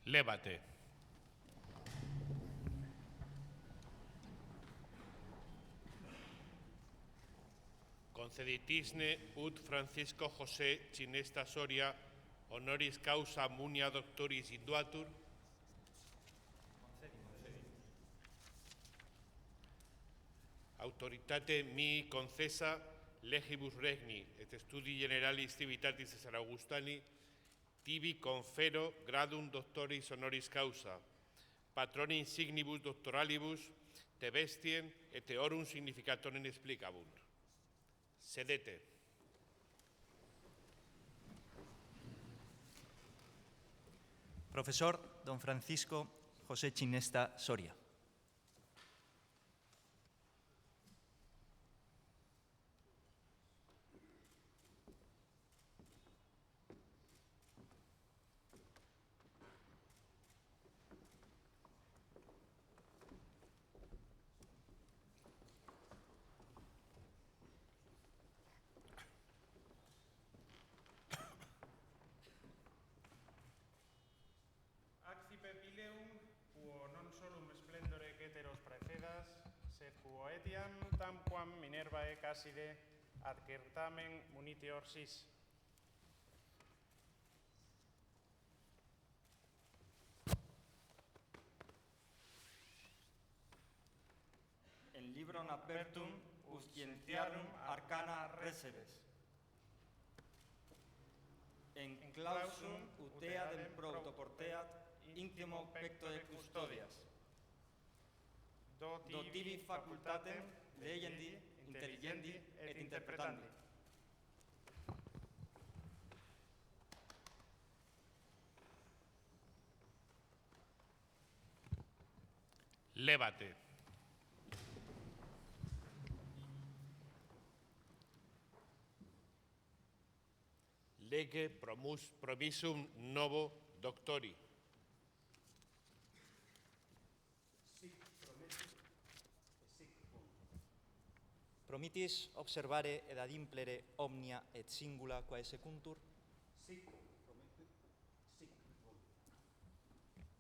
Lévate. Conceditisne ut Francisco José Chinesta Soria honoris causa munia doctoris induatur. Autoritate mi concessa legibus regni et studi generalis civitatis Caesar Augustani tibi confero gradum doctoris honoris causa patroni insignibus doctoralibus te bestiem et eorum significatorem explicabunt. Sedete. Profesor don Francisco José Chinesta Soria. Accipe pileum, quo non solum splendore ceteros praecedas, sed quo etiam tamquam Minervae Casside ad certamen muniteor sis. En libron apertum uscientiarum arcana recebes. En clausum uteadem protoporteat intimo pecto de custodias. Do tibi facultatem legendi, intelligendi et interpretandi. Lévate. Lege promisum novo doctori. Promitis observare ed adimplere omnia et singula quae secuntur?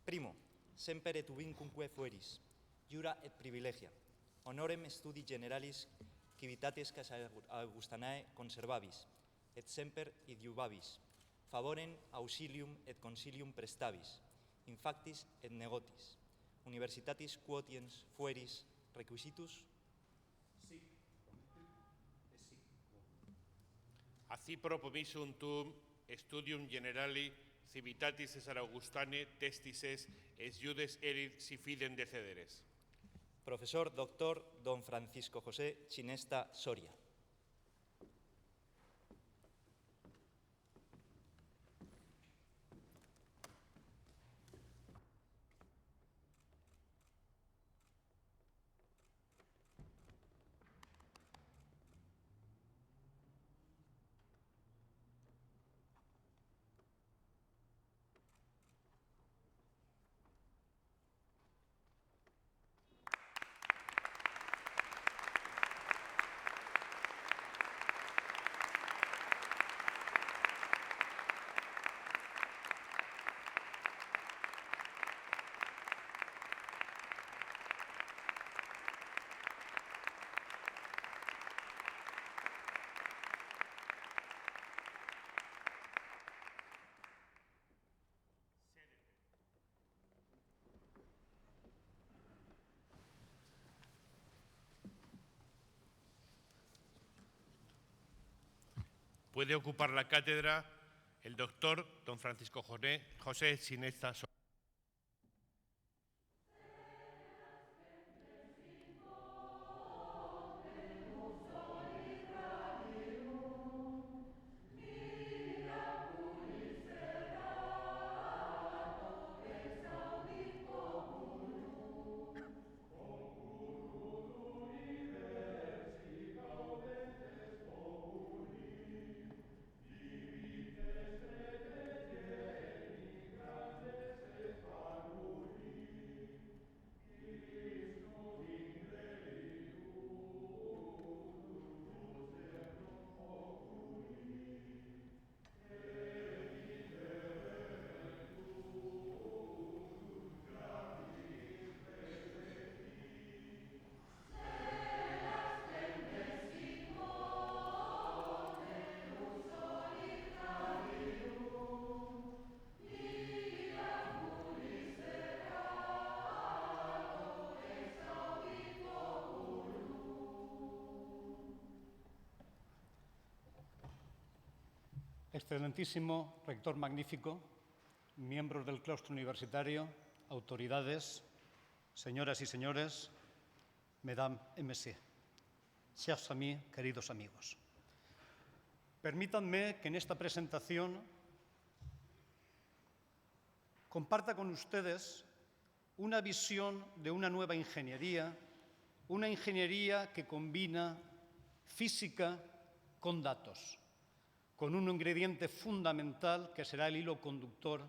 Primo, semper et ubincunque fueris, iura et privilegia, honorem studi generalis civitatis Caesar Augustanae conservabis, et semper idiubabis, favorem auxilium et consilium prestabis, in factis et negotis, universitatis quotiens fueris requisitus? Acipro promissum tuum studium generali civitatis Caesar Augustane testises es iudes erit si fidem decederes. Profesor doctor don Francisco José Chinesta Soria. Puede ocupar la cátedra el doctor don Francisco José Chinesta Soria. Excelentísimo rector magnífico, miembros del claustro universitario, autoridades, señoras y señores, mesdames et messieurs, chers amis, queridos amigos. Permítanme que en esta presentación comparta con ustedes una visión de una nueva ingeniería, una ingeniería que combina física con datos, con un ingrediente fundamental que será el hilo conductor,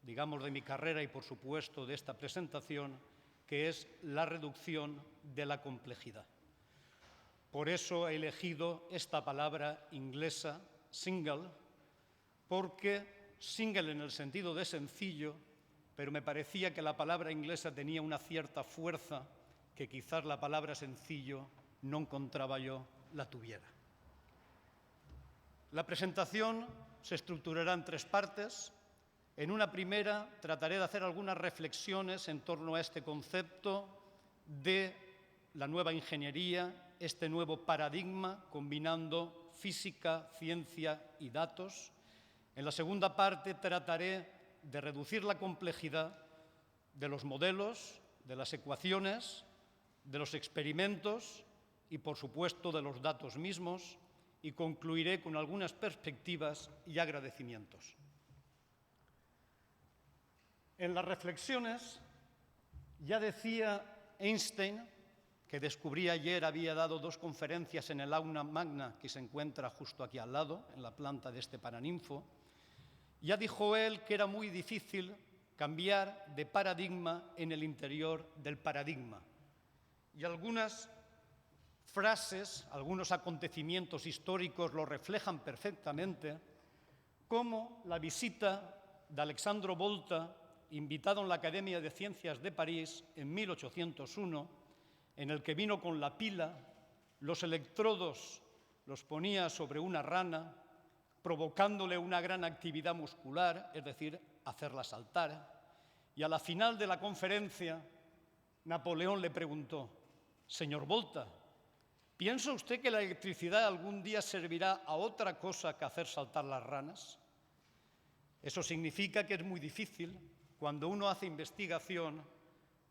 digamos, de mi carrera y, por supuesto, de esta presentación, que es la reducción de la complejidad. Por eso he elegido esta palabra inglesa, single, porque single en el sentido de sencillo, pero me parecía que la palabra inglesa tenía una cierta fuerza que quizás la palabra sencillo no encontraba yo la tuviera. La presentación se estructurará en 3 partes. En una primera trataré de hacer algunas reflexiones en torno a este concepto de la nueva ingeniería, este nuevo paradigma combinando física, ciencia y datos. En la segunda parte trataré de reducir la complejidad de los modelos, de las ecuaciones, de los experimentos y, por supuesto, de los datos mismos, y concluiré con algunas perspectivas y agradecimientos. En las reflexiones ya decía Einstein, que descubrí ayer, había dado 2 conferencias en el aula magna que se encuentra justo aquí al lado, en la planta de este Paraninfo. Ya dijo él que era muy difícil cambiar de paradigma en el interior del paradigma. Y algunas frases, algunos acontecimientos históricos lo reflejan perfectamente, como la visita de Alexandre Volta, invitado en la Academia de Ciencias de París en 1801, en el que vino con la pila, los electrodos los ponía sobre una rana, provocándole una gran actividad muscular, es decir, hacerla saltar, y a la final de la conferencia, Napoleón le preguntó: «Señor Volta, ¿piensa usted que la electricidad algún día servirá a otra cosa que hacer saltar las ranas?» Eso significa que es muy difícil, cuando uno hace investigación,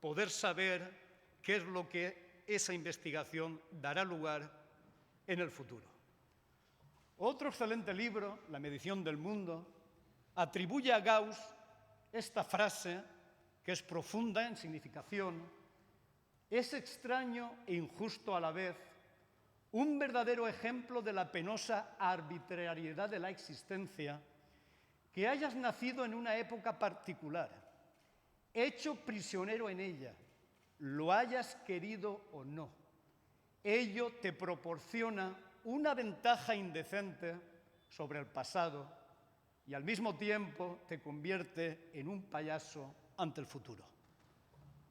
poder saber qué es lo que esa investigación dará lugar en el futuro. Otro excelente libro, La medición del mundo, atribuye a Gauss esta frase, que es profunda en significación: «Es extraño e injusto a la vez, un verdadero ejemplo de la penosa arbitrariedad de la existencia, que hayas nacido en una época particular, hecho prisionero en ella, lo hayas querido o no. Ello te proporciona una ventaja indecente sobre el pasado y al mismo tiempo te convierte en un payaso ante el futuro».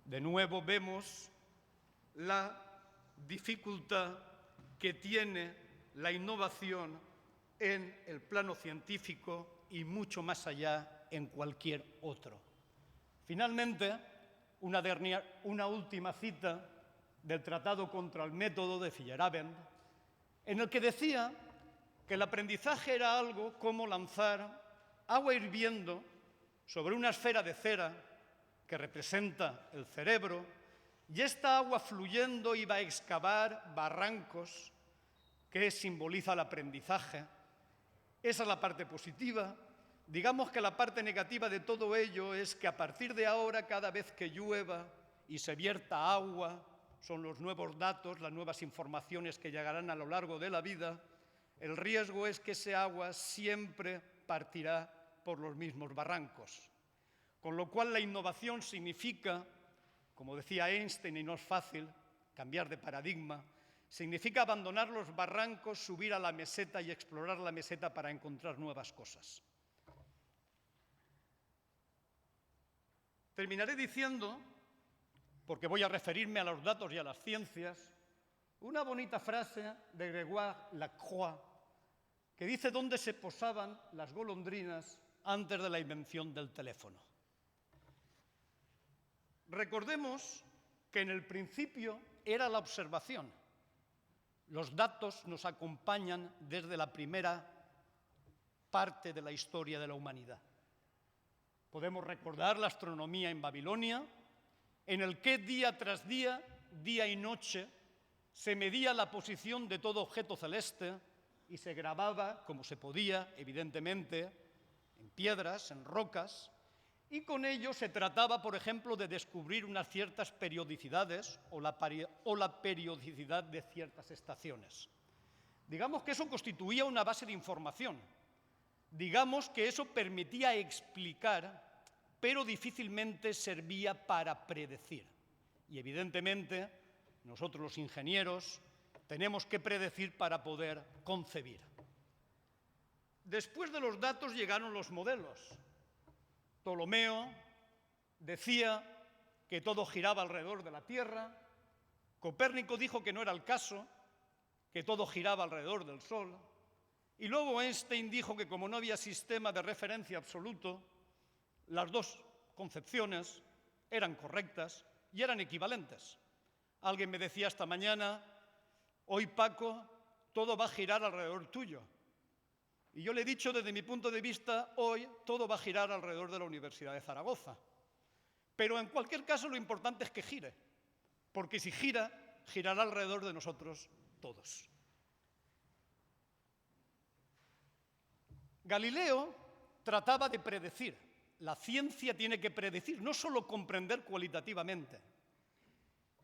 De nuevo vemos la dificultad que tiene la innovación en el plano científico y mucho más allá en cualquier otro. Finalmente, una última cita del Tratado contra el Método de Feyerabend, en el que decía que el aprendizaje era algo como lanzar agua hirviendo sobre una esfera de cera que representa el cerebro, y esta agua fluyendo iba a excavar barrancos que simboliza el aprendizaje. Esa es la parte positiva. Digamos que la parte negativa de todo ello es que a partir de ahora, cada vez que llueva y se vierta agua, son los nuevos datos, las nuevas informaciones que llegarán a lo largo de la vida, el riesgo es que ese agua siempre partirá por los mismos barrancos. Con lo cual la innovación significa, como decía Einstein, y no es fácil cambiar de paradigma, significa abandonar los barrancos, subir a la meseta y explorar la meseta para encontrar nuevas cosas. Terminaré diciendo, porque voy a referirme a los datos y a las ciencias, una bonita frase de Grégoire Lacroix, que dice dónde se posaban las golondrinas antes de la invención del teléfono. Recordemos que en el principio era la observación. Los datos nos acompañan desde la primera parte de la historia de la humanidad. Podemos recordar la astronomía en Babilonia, en el que día tras día, día y noche, se medía la posición de todo objeto celeste y se grababa, como se podía, evidentemente, en piedras, en rocas, y con ello se trataba, por ejemplo, de descubrir unas ciertas periodicidades o la periodicidad de ciertas estaciones. Digamos que eso constituía una base de información. Digamos que eso permitía explicar, pero difícilmente servía para predecir. Y evidentemente, nosotros los ingenieros tenemos que predecir para poder concebir. Después de los datos llegaron los modelos. Ptolomeo decía que todo giraba alrededor de la Tierra. Copérnico dijo que no era el caso, que todo giraba alrededor del Sol. Y luego Einstein dijo que como no había sistema de referencia absoluto, las dos concepciones eran correctas y eran equivalentes. Alguien me decía esta mañana, hoy Paco, todo va a girar alrededor tuyo. Y yo le he dicho desde mi punto de vista, hoy todo va a girar alrededor de la Universidad de Zaragoza. Pero en cualquier caso lo importante es que gire, porque si gira, girará alrededor de nosotros todos. Galileo trataba de predecir. La ciencia tiene que predecir, no solo comprender cualitativamente.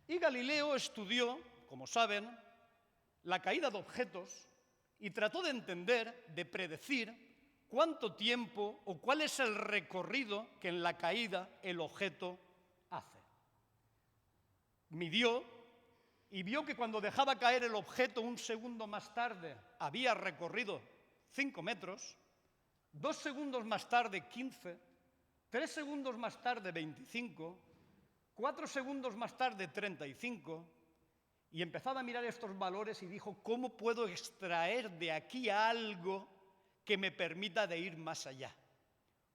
Y Galileo estudió, como saben, la caída de objetos y trató de entender, de predecir cuánto tiempo o cuál es el recorrido que en la caída el objeto hace. Midió y vio que cuando dejaba caer el objeto un segundo más tarde había recorrido 5 metros, 2 segundos más tarde 15, 3 segundos más tarde 25, 4 segundos más tarde 35, y empezaba a mirar estos valores y dijo, ¿cómo puedo extraer de aquí algo que me permita de ir más allá?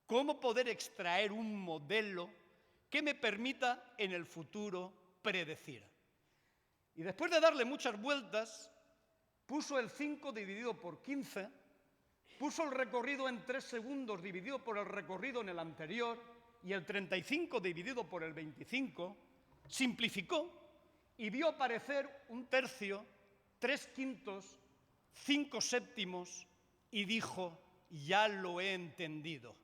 ¿Cómo poder extraer un modelo que me permita en el futuro predecir? Y después de darle muchas vueltas, puso el 5 dividido por 15, puso el recorrido en 3 segundos dividido por el recorrido en el anterior y el 35 dividido por el 25, simplificó y vio aparecer 1/3, 3/5, 5/7 y dijo, ya lo he entendido.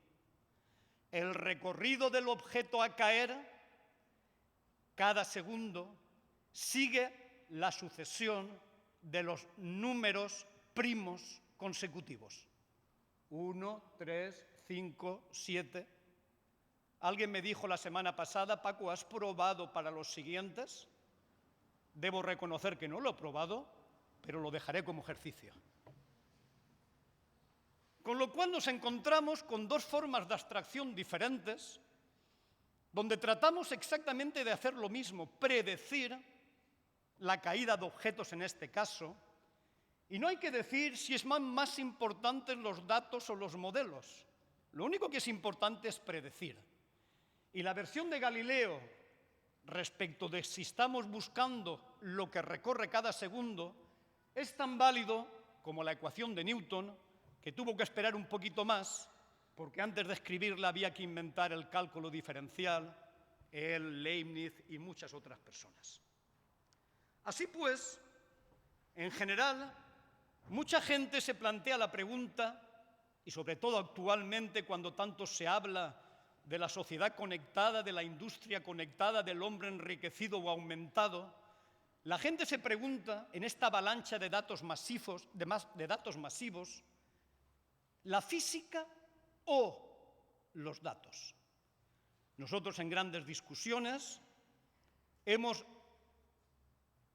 El recorrido del objeto a caer, cada segundo, sigue la sucesión de los números primos consecutivos. 1, 3, 5, 7. Alguien me dijo la semana pasada, Paco, ¿has probado para los siguientes? Debo reconocer que no lo he probado, pero lo dejaré como ejercicio. Con lo cual nos encontramos con dos formas de abstracción diferentes, donde tratamos exactamente de hacer lo mismo, predecir la caída de objetos en este caso, y no hay que decir si es más importantes los datos o los modelos. Lo único que es importante es predecir. Y la versión de Galileo respecto de si estamos buscando lo que recorre cada segundo es tan válido como la ecuación de Newton, que tuvo que esperar un poquito más, porque antes de escribirla había que inventar el cálculo diferencial, él, Leibniz y muchas otras personas. Así pues, en general, mucha gente se plantea la pregunta, y sobre todo actualmente cuando tanto se habla de la sociedad conectada, de la industria conectada, del hombre enriquecido o aumentado, la gente se pregunta, en esta avalancha de datos masivos, ¿la física o los datos? Nosotros en grandes discusiones hemos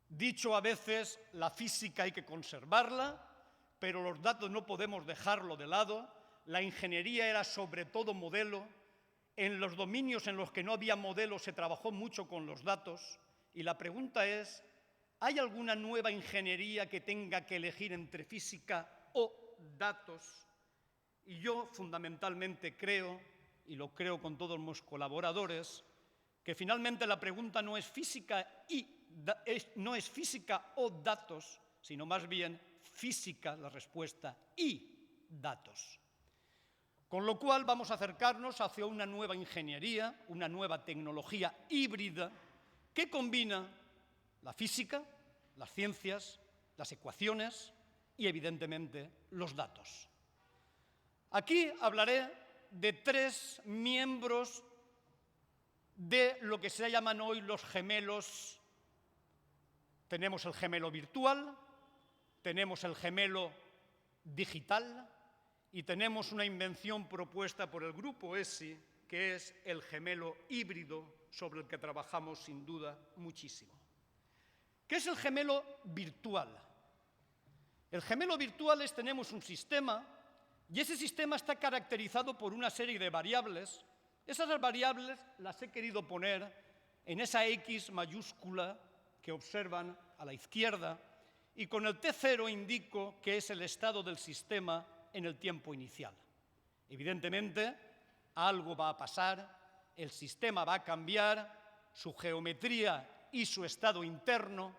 dicho a veces la física hay que conservarla, pero los datos no podemos dejarlo de lado. La ingeniería era sobre todo modelo. En los dominios en los que no había modelo se trabajó mucho con los datos. Y la pregunta es, ¿hay alguna nueva ingeniería que tenga que elegir entre física o datos? Y yo fundamentalmente creo, y lo creo con todos mis colaboradores, que finalmente la pregunta no es física o datos, sino más bien física la respuesta y datos. Con lo cual vamos a acercarnos hacia una nueva ingeniería, una nueva tecnología híbrida que combina la física, las ciencias, las ecuaciones y, evidentemente, los datos. Aquí hablaré de 3 miembros de lo que se llaman hoy los gemelos. Tenemos el gemelo virtual, tenemos el gemelo digital y tenemos una invención propuesta por el grupo ESI, que es el gemelo híbrido, sobre el que trabajamos sin duda muchísimo. ¿Qué es el gemelo virtual? El gemelo virtual es, tenemos un sistema y ese sistema está caracterizado por una serie de variables. Esas variables las he querido poner en esa X mayúscula que observan a la izquierda y con el T0 indico que es el estado del sistema en el tiempo inicial. Evidentemente, algo va a pasar, el sistema va a cambiar, su geometría y su estado interno,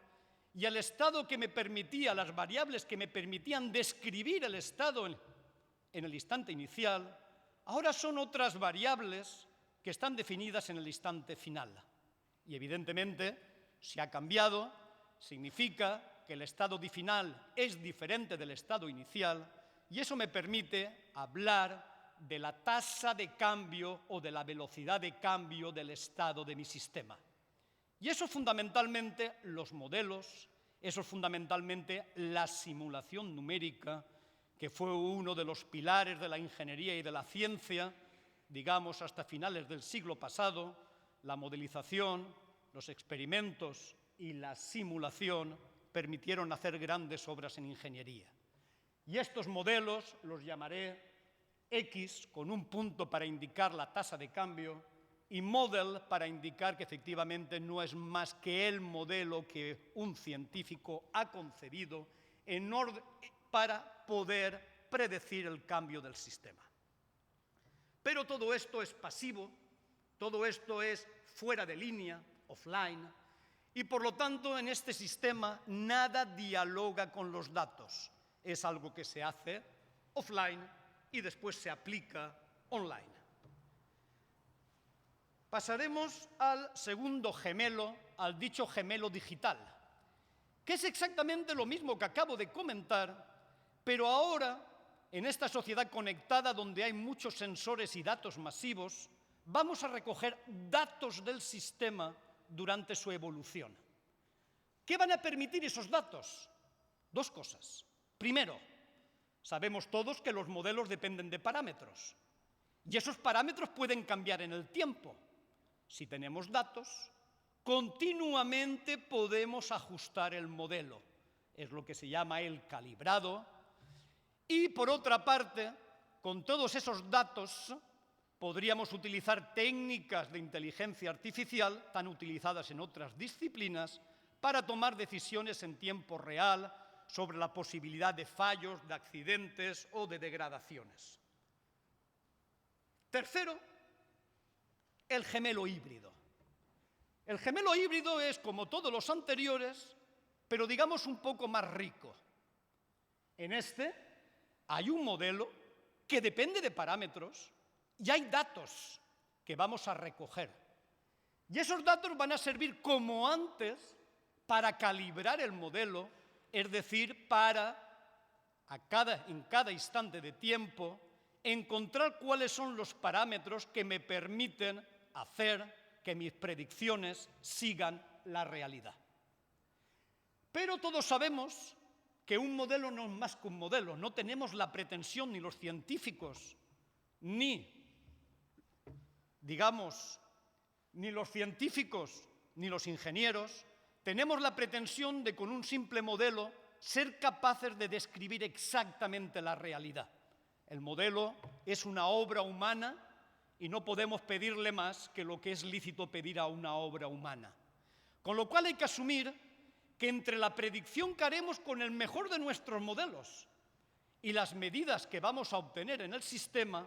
y el estado que me permitía, las variables que me permitían describir el estado en el instante inicial, ahora son otras variables que están definidas en el instante final. Y evidentemente, si ha cambiado, significa que el estado final es diferente del estado inicial y eso me permite hablar de la tasa de cambio o de la velocidad de cambio del estado de mi sistema. Y eso fundamentalmente los modelos, eso es fundamentalmente la simulación numérica, que fue uno de los pilares de la ingeniería y de la ciencia, digamos, hasta finales del siglo pasado. La modelización, los experimentos y la simulación permitieron hacer grandes obras en ingeniería. Y estos modelos los llamaré X, con un punto para indicar la tasa de cambio, y model para indicar que efectivamente no es más que el modelo que un científico ha concebido en orden para poder predecir el cambio del sistema. Pero todo esto es pasivo, todo esto es fuera de línea, offline, y por lo tanto en este sistema nada dialoga con los datos. Es algo que se hace offline y después se aplica online. Pasaremos al segundo gemelo, al dicho gemelo digital, que es exactamente lo mismo que acabo de comentar, pero ahora, en esta sociedad conectada donde hay muchos sensores y datos masivos, vamos a recoger datos del sistema durante su evolución. ¿Qué van a permitir esos datos? 2 cosas. Primero, sabemos todos que los modelos dependen de parámetros y esos parámetros pueden cambiar en el tiempo. Si tenemos datos, continuamente podemos ajustar el modelo. Es lo que se llama el calibrado. Y por otra parte, con todos esos datos, podríamos utilizar técnicas de inteligencia artificial, tan utilizadas en otras disciplinas, para tomar decisiones en tiempo real sobre la posibilidad de fallos, de accidentes o de degradaciones. Tercero, el gemelo híbrido. El gemelo híbrido es, como todos los anteriores, pero digamos un poco más rico. En este hay un modelo que depende de parámetros y hay datos que vamos a recoger. Y esos datos van a servir como antes para calibrar el modelo, es decir, para en cada instante de tiempo encontrar cuáles son los parámetros que me permiten hacer que mis predicciones sigan la realidad. Pero todos sabemos que un modelo no es más que un modelo. No tenemos la pretensión, ni los científicos, ni los ingenieros, tenemos la pretensión de, con un simple modelo, ser capaces de describir exactamente la realidad. El modelo es una obra humana y no podemos pedirle más que lo que es lícito pedir a una obra humana. Con lo cual hay que asumir que entre la predicción que haremos con el mejor de nuestros modelos y las medidas que vamos a obtener en el sistema,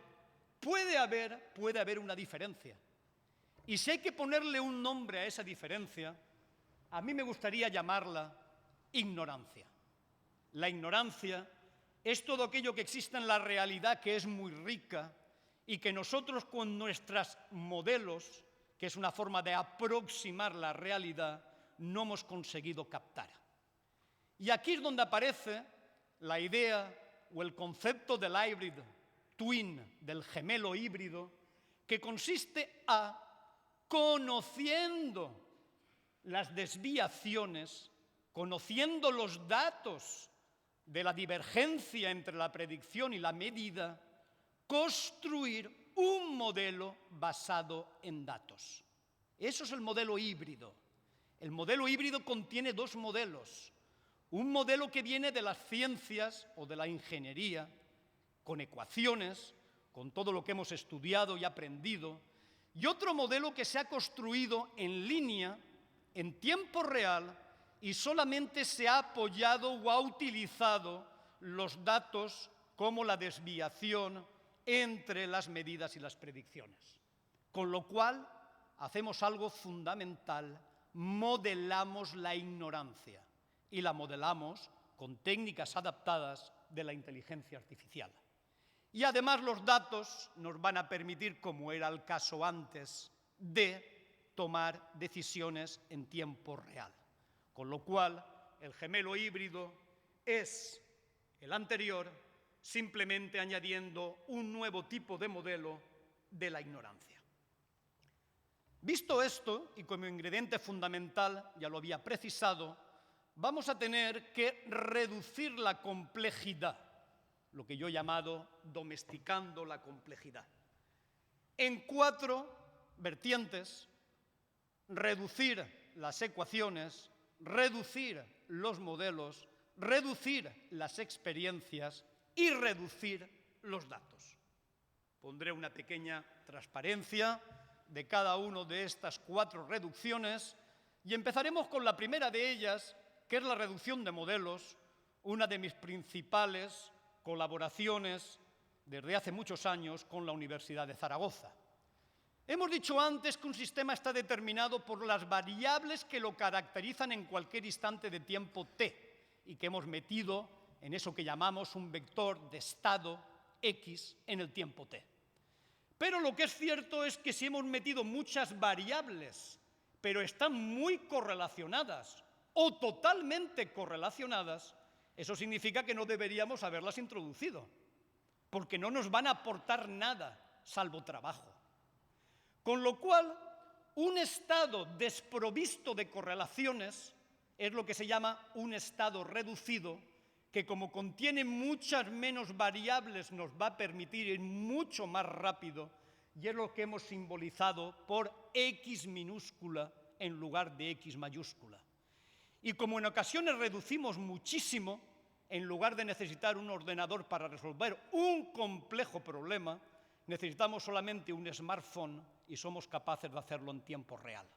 puede haber una diferencia. Y si hay que ponerle un nombre a esa diferencia, a mí me gustaría llamarla ignorancia. La ignorancia es todo aquello que existe en la realidad que es muy rica, y que nosotros con nuestros modelos, que es una forma de aproximar la realidad, no hemos conseguido captar. Y aquí es donde aparece la idea o el concepto del hybrid twin, del gemelo híbrido, que consiste a, conociendo las desviaciones, conociendo los datos de la divergencia entre la predicción y la medida, construir un modelo basado en datos. Eso es el modelo híbrido. El modelo híbrido contiene dos modelos. Un modelo que viene de las ciencias o de la ingeniería, con ecuaciones, con todo lo que hemos estudiado y aprendido, y otro modelo que se ha construido en línea, en tiempo real, y solamente se ha apoyado o ha utilizado los datos como la desviación entre las medidas y las predicciones. Con lo cual, hacemos algo fundamental, modelamos la ignorancia y la modelamos con técnicas adaptadas de la inteligencia artificial. Y además los datos nos van a permitir, como era el caso antes, de tomar decisiones en tiempo real. Con lo cual, el gemelo híbrido es el anterior, simplemente añadiendo un nuevo tipo de modelo de la ignorancia. Visto esto, y como ingrediente fundamental, ya lo había precisado, vamos a tener que reducir la complejidad, lo que yo he llamado domesticando la complejidad, en 4 vertientes: reducir las ecuaciones, reducir los modelos, reducir las experiencias y reducir los datos. Pondré una pequeña transparencia de cada una de estas 4 reducciones y empezaremos con la primera de ellas, que es la reducción de modelos, una de mis principales colaboraciones desde hace muchos años con la Universidad de Zaragoza. Hemos dicho antes que un sistema está determinado por las variables que lo caracterizan en cualquier instante de tiempo t y que hemos metido en eso que llamamos un vector de estado x en el tiempo t. Pero lo que es cierto es que si hemos metido muchas variables, pero están muy correlacionadas o totalmente correlacionadas, eso significa que no deberíamos haberlas introducido, porque no nos van a aportar nada, salvo trabajo. Con lo cual, un estado desprovisto de correlaciones es lo que se llama un estado reducido, que como contiene muchas menos variables nos va a permitir ir mucho más rápido, y es lo que hemos simbolizado por X minúscula en lugar de X mayúscula. Y como en ocasiones reducimos muchísimo, en lugar de necesitar un ordenador para resolver un complejo problema, necesitamos solamente un smartphone y somos capaces de hacerlo en tiempo real.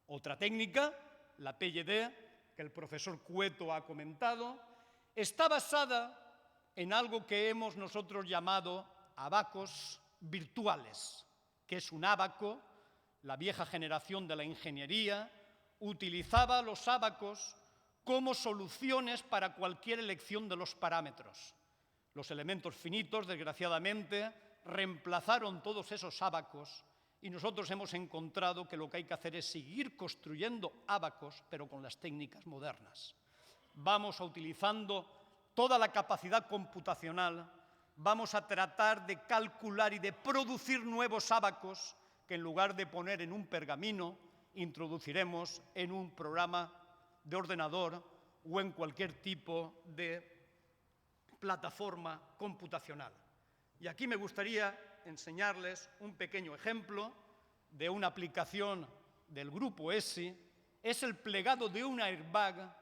Otra técnica, la PYD, que el profesor Cueto ha comentado, está basada en algo que hemos nosotros llamado abacos virtuales, que es un ábaco. La vieja generación de la ingeniería utilizaba los ábacos como soluciones para cualquier elección de los parámetros. Los elementos finitos, desgraciadamente, reemplazaron todos esos ábacos y nosotros hemos encontrado que lo que hay que hacer es seguir construyendo ábacos, pero con las técnicas modernas. Vamos a utilizando toda la capacidad computacional, vamos a tratar de calcular y de producir nuevos ábacos que en lugar de poner en un pergamino, introduciremos en un programa de ordenador o en cualquier tipo de plataforma computacional. Y aquí me gustaría enseñarles un pequeño ejemplo de una aplicación del grupo ESI. Es el plegado de un airbag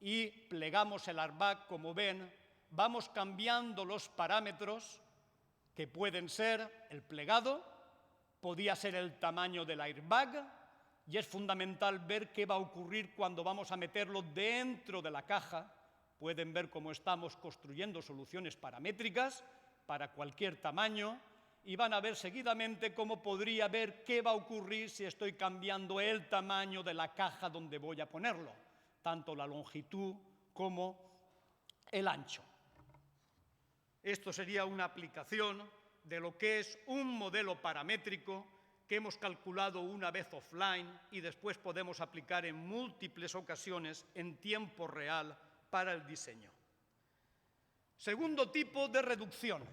y plegamos el airbag, como ven, vamos cambiando los parámetros que pueden ser el plegado, podía ser el tamaño del airbag, y es fundamental ver qué va a ocurrir cuando vamos a meterlo dentro de la caja. Pueden ver cómo estamos construyendo soluciones paramétricas para cualquier tamaño y van a ver seguidamente cómo podría ver qué va a ocurrir si estoy cambiando el tamaño de la caja donde voy a ponerlo, tanto la longitud como el ancho. Esto sería una aplicación de lo que es un modelo paramétrico que hemos calculado una vez offline y después podemos aplicar en múltiples ocasiones en tiempo real para el diseño. Segundo tipo de reducción.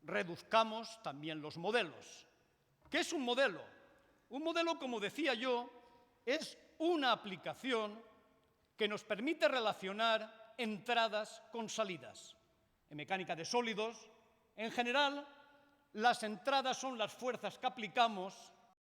Reduzcamos también los modelos. ¿Qué es un modelo? Un modelo, como decía yo, es una aplicación que nos permite relacionar entradas con salidas. En mecánica de sólidos, en general, las entradas son las fuerzas que aplicamos